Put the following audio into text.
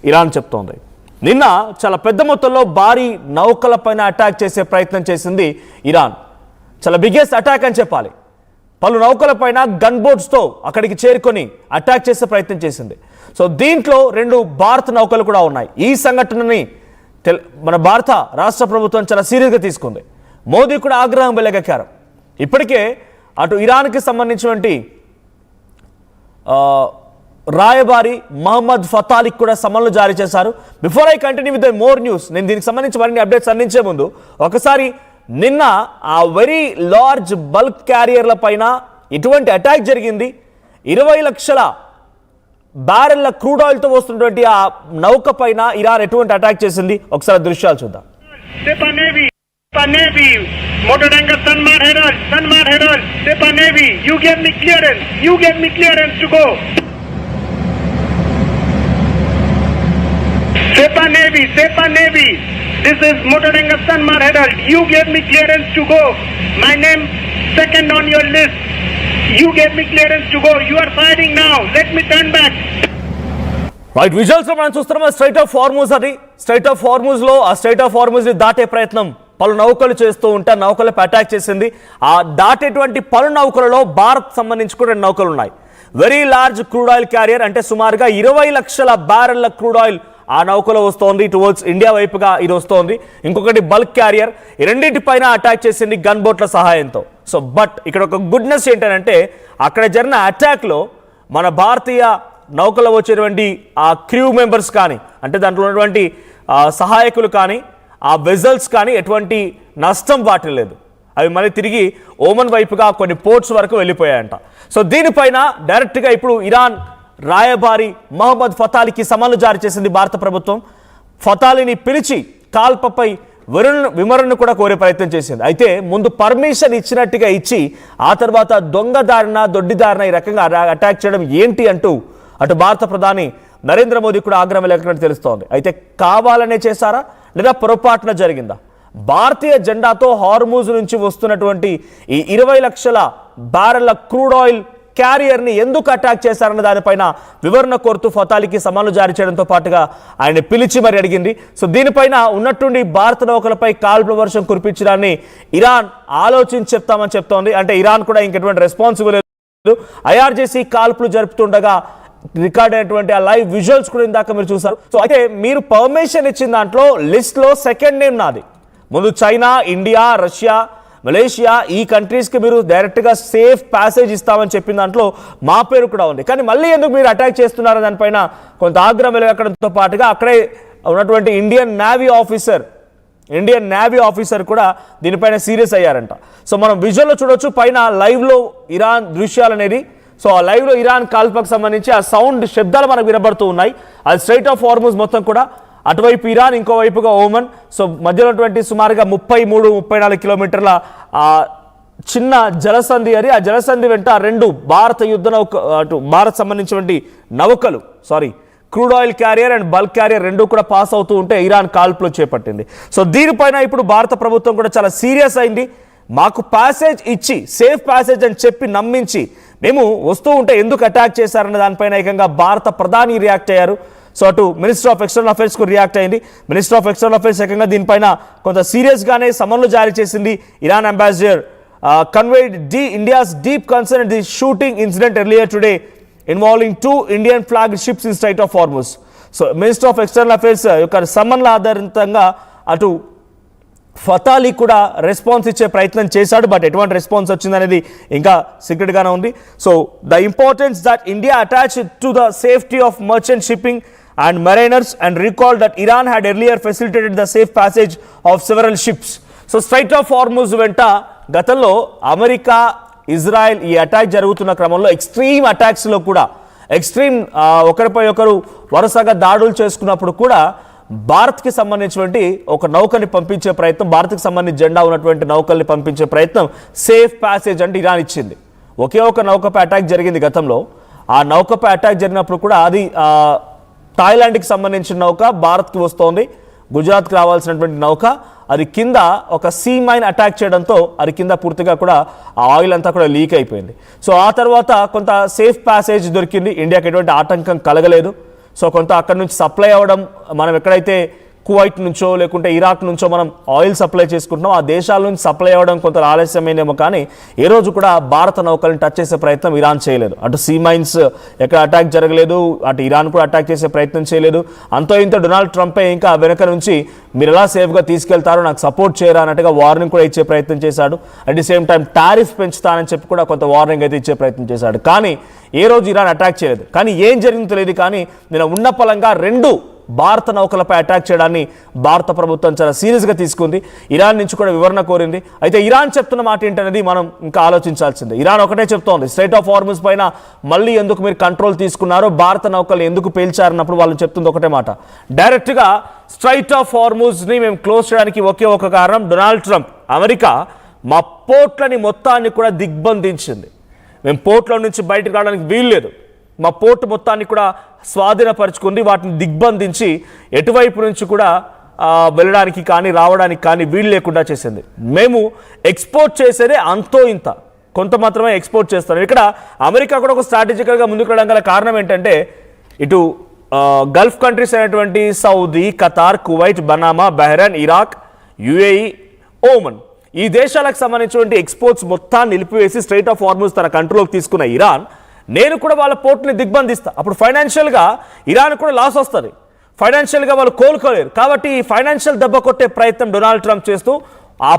Iran చెప్తోంది. నిన్న చాలా పెద్ద మొత్తంలో భారీ నౌకలపైన అటాక్ చేసే ప్రయత్నం చేసింది ఇరాన్. చాలా బిగ్గెస్ట్ అటాక్ అని చెప్పాలి. పలు నౌకలపైన గన్ బోట్స్తో అక్కడికి చేరుకొని అటాక్ చేసే ప్రయత్నం చేసింది. సో దీంట్లో 2 భారత నౌకలు కూడా ఉన్నాయి. ఈ సంఘటనని మన భారత రాష్ట్ర ప్రభుత్వం చాలా సీరియస్గా తీసుకుంది. మోదీ కూడా ఆగ్రహం వెలగక్కారు. ఇప్పటికే అటు ఇరాన్కి సంబంధించినటువంటి రాయబారి మహమ్మద్ ఫతాలికి కూడా సమన్లు జారీ చేశారు. Before I continue with the more news, నేను దీనికి సంబంధించి మరిన్ని అప్డేట్స్ అందించే ముందు ఒకసారి నిన్న ఆ వెరీ లార్జ్ బల్క్ క్యారియర్ల పైన ఇటువంటి అటాక్ జరిగింది. 20 లక్షల బ్యారెల్ల క్రూడ్ ఆయిల్తో వస్తున్నటువంటి ఆ నౌక పైన ఇరాన్ ఎటువంటి అటాక్ చేసింది ఒకసారి దృశ్యాలు చూద్దాం. Motor tanker Sanmar Herald, Sepa Navy, you gave me clearance to go. Sepa Navy, this is Motor tanker Sanmar Herald, you gave me clearance to go. My name second on your list, you gave me clearance to go, you are firing now, let me turn back. Right, visuals లో మనం చూస్తున్నాం straight of Hormuz. అది straight of Hormuz లో ఆ straight of Hormuz ని దాటే ప్రయత్నం పలు నౌకలు చేస్తూ ఉంటే నౌకలపై అటాక్ చేసింది. ఆ దాటేటువంటి పలు నౌకలలో భారత్ సంబంధించి కూడా 2 నౌకలు ఉన్నాయి. Very large crude oil carrier అంటే సుమారుగా 20 లక్షల బ్యారెల్ల క్రూడ్ ఆయిల్ ఆ నౌకలో వస్తోంది. టువర్డ్స్ ఇండియా వైపుగా ఇది వస్తోంది. ఇంకొకటి బల్క్ క్యారియర్. ఈ రెండింటిపైన అటాక్ చేసింది గన్ బోట్ల సహాయంతో. సో బట్ ఇక్కడ ఒక గుడ్నెస్ ఏంటంటే అక్కడ జరిగిన అటాక్లో మన భారతీయ నౌకలో వచ్చేటువంటి ఆ క్రూ మెంబర్స్ కానీ అంటే దాంట్లో ఉన్నటువంటి సహాయకులు కానీ ఆ వెజల్స్ కానీ ఎటువంటి నష్టం వాటిల్లేదు. అవి మళ్ళీ తిరిగి ఓమన్ వైపుగా కొన్ని పోర్ట్స్ వరకు వెళ్ళిపోయాయంట. సో దీనిపైన డైరెక్ట్గా ఇప్పుడు ఇరాన్ రాయబారి మహమ్మద్ ఫతాలికి సమన్లు జారీ చేసింది భారత ప్రభుత్వం. ఫతాలిని పిలిచి కాల్పపై వివరణను కూడా కోరే ప్రయత్నం చేసింది. అయితే ముందు పర్మిషన్ ఇచ్చినట్టుగా ఇచ్చి ఆ తర్వాత దొంగదారిన దొడ్డిదారిన ఈ రకంగా అటాక్ చేయడం ఏంటి అంటూ అటు భారత ప్రధాని నరేంద్ర మోదీ కూడా ఆగ్రహం వెలగక్కినట్టు తెలుస్తోంది. అయితే కావాలనే చేశారా లేదా పొరపాటున జరిగిందా? భారతీయ జెండాతో హార్మూజ్ నుంచి వస్తున్నటువంటి ఈ 20 లక్షల బ్యారెల్ల క్రూడ్ ఆయిల్ క్యారియర్ని ఎందుకు అటాక్ చేశారన్న దానిపైన వివరణ కోరుతూ ఫతాలికి సమన్లు జారీ చేయడంతో పాటుగా ఆయన పిలిచి మరి అడిగింది. సో దీనిపైన ఉన్నట్టుండి భారత నౌకలపై కాల్పుల వర్షం కురిపించడాన్ని ఇరాన్ ఆలోచించి చెప్తామని చెప్తోంది. అంటే ఇరాన్ కూడా ఇంకెటువంటి రెస్పాన్స్ ఇవ్వలేదు. ఐఆర్జేసీ కాల్పులు జరుపుతుండగా రికార్డ్ అయినటువంటి ఆ లైవ్ విజువల్స్ కూడా ఇందాక మీరు చూసారు. సో అయితే మీరు పర్మిషన్ ఇచ్చిన దాంట్లో లిస్ట్లో సెకండ్ నేమ్ నాది. ముందు చైనా, ఇండియా, రష్యా, మలేషియా ఈ కంట్రీస్కి మీరు డైరెక్ట్గా సేఫ్ ప్యాసేజ్ ఇస్తామని చెప్పిన దాంట్లో మా పేరు కూడా ఉంది. కానీ మళ్ళీ ఎందుకు మీరు అటాక్ చేస్తున్నారో దానిపైన కొంత ఆగ్రహం వెలగక్కడంతో పాటుగా అక్కడే ఉన్నటువంటి ఇండియన్ నేవీ ఆఫీసర్ కూడా దీనిపైన సీరియస్ అయ్యారంట. సో మనం విజువల్లో చూడొచ్చు పైన లైవ్లో ఇరాన్ దృశ్యాలు అనేది. సో ఆ లైవ్లో ఇరాన్ కాల్పులకు సంబంధించి ఆ సౌండ్ శబ్దాలు మనకు వినబడుతూ ఉన్నాయి. అది స్ట్రైట్ ఆఫ్ హార్ముజ్ మొత్తం కూడా అటువైపు ఇరాన్, ఇంకోవైపుగా ఓమన్. సో మధ్యలో ఉన్నటువంటి సుమారుగా 33-34 కిలోమీటర్ల చిన్న జలసంధి అది. ఆ జలసంధి వెంట 2 భారత యుద్ధ నౌక అటు భారత్ సంబంధించినటువంటి నౌకలు crude oil carrier and bulk carrier 2 కూడా పాస్ అవుతూ ఉంటే ఇరాన్ కాల్పులు చేపట్టింది. సో దీనిపైన ఇప్పుడు భారత ప్రభుత్వం కూడా చాలా సీరియస్ అయింది. మాకు ప్యాసేజ్ ఇచ్చి సేఫ్ ప్యాసేజ్ అని చెప్పి నమ్మించి మేము వస్తూ ఉంటే ఎందుకు అటాక్ చేశారన్న దానిపైన ఏకంగా భారత ప్రధాని రియాక్ట్ అయ్యారు. సో అటు మినిస్టర్ ఆఫ్ ఎక్స్టర్నల్ అఫైర్స్కు రియాక్ట్ అయింది. మినిస్టర్ ఆఫ్ ఎక్స్టర్నల్ అఫైర్స్ ఏకంగా దీనిపైన కొంత సీరియస్గానే సమన్లు జారీ చేసింది. Iran ambassador conveyed India's deep concern at the shooting incident earlier today involving 2 Indian flag ships in straight of Hormuz. So minister of external affairs యొక్క సమన్ల ఆధారితంగా అటు ఫతాలి కూడా రెస్పాన్స్ ఇచ్చే ప్రయత్నం చేశాడు. బట్ ఎటువంటి రెస్పాన్స్ వచ్చిందనేది ఇంకా సీక్రెట్గానే ఉంది. So the importance that India attach to the safety of merchant shipping and mariners and recalled that Iran had earlier facilitated the safe passage of several ships. So straight off Hormuz వెంట గతంలో America, Israel ఈ attack జరుగుతున్న క్రమంలో extreme అటాక్స్లో కూడా ఒకరిపై ఒకరు వరుసగా దాడులు చేసుకున్నప్పుడు కూడా భారత్కి సంబంధించినటువంటి ఒక నౌకని పంపించే ప్రయత్నం, భారత్కి సంబంధించి జెండా ఉన్నటువంటి నౌకల్ని పంపించే ప్రయత్నం సేఫ్ ప్యాసేజ్ అంటే ఇరాన్ ఇచ్చింది. ఒకే ఒక నౌకపై అటాక్ జరిగింది గతంలో. ఆ నౌకపై అటాక్ జరిగినప్పుడు కూడా అది థాయిలాండ్కి సంబంధించిన నౌక భారత్కి వస్తోంది. గుజరాత్కి రావాల్సినటువంటి నౌక అది కింద ఒక సీ మైన్ అటాక్ చేయడంతో అది కింద పూర్తిగా కూడా ఆ ఆయిల్ అంతా కూడా లీక్ అయిపోయింది. సో ఆ తర్వాత కొంత సేఫ్ ప్యాసేజ్ దొరికింది, ఇండియాకి ఎటువంటి ఆటంకం కలగలేదు. సో కొంత అక్కడ నుంచి సప్లై అవ్వడం, మనం ఎక్కడైతే కువైట్ నుంచో లేకుంటే ఇరాక్ నుంచో మనం ఆయిల్ సప్లై చేసుకుంటున్నాం, ఆ దేశాల నుంచి సప్లై అవ్వడం కొంత ఆలస్యమైందేమో, కానీ ఏ రోజు కూడా భారత నౌకలను టచ్ చేసే ప్రయత్నం ఇరాన్ చేయలేదు. అటు సీ మైన్స్ ఎక్కడ అటాక్ జరగలేదు, అటు ఇరాన్ కూడా అటాక్ చేసే ప్రయత్నం చేయలేదు. అంతో ఇంతో డొనాల్డ్ ట్రంపే ఇంకా వెనక నుంచి మీరు ఎలా సేఫ్గా తీసుకెళ్తారో నాకు సపోర్ట్ చేయరా అన్నట్టుగా వార్నింగ్ కూడా ఇచ్చే ప్రయత్నం చేశాడు. At the same time tariff పెంచుతానని చెప్పి కూడా కొంత వార్నింగ్ అయితే ఇచ్చే ప్రయత్నం చేశాడు. కానీ ఏ రోజు ఇరాన్ అటాక్ చేయలేదు. కానీ ఏం జరిగిందో తెలియదు, కానీ నేను ఉన్న పలంగా 2 భారత నౌకలపై అటాక్ చేయడాన్ని భారత ప్రభుత్వం చాలా సీరియస్గా తీసుకుంది. ఇరాన్ నుంచి కూడా వివరణ కోరింది. అయితే ఇరాన్ చెప్తున్న మాట ఏంటనేది మనం ఇంకా ఆలోచించాల్సిందే. ఇరాన్ ఒకటే చెప్తోంది, స్ట్రైట్ ఆఫ్ హార్ముజ్ పైన మళ్ళీ ఎందుకు మీరు కంట్రోల్ తీసుకున్నారో, భారత నౌకలు ఎందుకు పేల్చారన్నప్పుడు వాళ్ళు చెప్తుంది ఒకటే మాట, డైరెక్ట్గా స్ట్రైట్ ఆఫ్ హార్ముజ్ని మేము క్లోజ్ చేయడానికి ఒకే ఒక కారణం, డొనాల్డ్ ట్రంప్ అమెరికా మా పోర్ట్లని మొత్తాన్ని కూడా దిగ్బంధించింది, మేము పోర్ట్ల నుంచి బయటకు రావడానికి వీల్లేదు, మా పోర్టు మొత్తాన్ని కూడా స్వాధీనపరుచుకుంది, వాటిని దిగ్బంధించి ఎటువైపు నుంచి కూడా వెళ్ళడానికి కానీ రావడానికి కానీ వీలు లేకుండా చేసింది. మేము ఎక్స్పోర్ట్ చేసేదే అంతో ఇంత, కొంత మాత్రమే ఎక్స్పోర్ట్ చేస్తాం. ఇక్కడ అమెరికా కూడా ఒక స్ట్రాటజికల్గా ముందుకు రావడం గల కారణం ఏంటంటే, ఇటు గల్ఫ్ కంట్రీస్ అయినటువంటి సౌదీ, ఖతార్, కువైట్, బనామా, బహ్రెయిన్, ఇరాక్, యుఏఈ, ఓమన్, ఈ దేశాలకు సంబంధించినటువంటి ఎక్స్పోర్ట్స్ మొత్తాన్ని నిలిపివేసి స్ట్రైట్ ఆఫ్ హార్ముజ్ తన కంట్రోల్కి తీసుకున్న ఇరాన్, నేను కూడా వాళ్ళ పోర్ట్ని దిగ్బంధిస్తా, అప్పుడు ఫైనాన్షియల్గా ఇరాన్ కూడా లాస్ వస్తుంది, ఫైనాన్షియల్గా వాళ్ళు కోలుకోలేరు. కాబట్టి ఈ ఫైనాన్షియల్ దెబ్బ కొట్టే ప్రయత్నం డొనాల్డ్ ట్రంప్ చేస్తూ ఆ